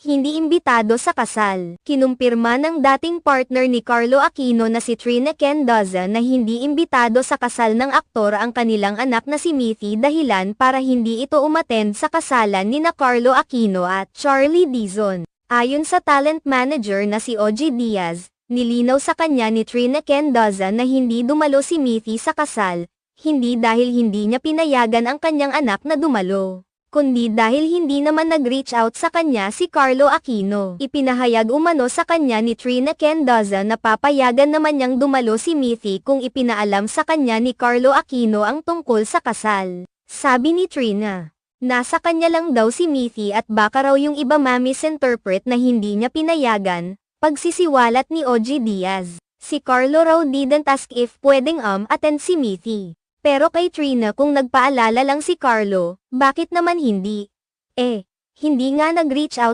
hindi imbitado sa kasal. Kinumpirma ng dating partner ni Carlo Aquino na si Trina Kendaza na hindi imbitado sa kasal ng aktor ang kanilang anak na si Mithy dahilan para hindi ito umattend sa kasalan nina Carlo Aquino at Charlie Dizon. Ayon sa talent manager na si Ogie Diaz, nilinaw sa kanya ni Trina Kendaza na hindi dumalo si Mithy sa kasal, hindi dahil hindi niya pinayagan ang kanyang anak na dumalo, kundi dahil hindi naman nag-reach out sa kanya si Carlo Aquino. Ipinahayag umano sa kanya ni Trina Kendaza na papayagan naman niyang dumalo si Mithy kung ipinaalam sa kanya ni Carlo Aquino ang tungkol sa kasal. Sabi ni Trina, nasa kanya lang daw si Mithy at baka raw yung iba ma-misinterpret na hindi niya pinayagan. Pagsisiwalat ni Ogie Diaz, si Carlo raw didn't ask if pwedeng attend si Mithy. Pero kay Trina kung nagpaalala lang si Carlo, bakit naman hindi? Hindi nga nag-reach out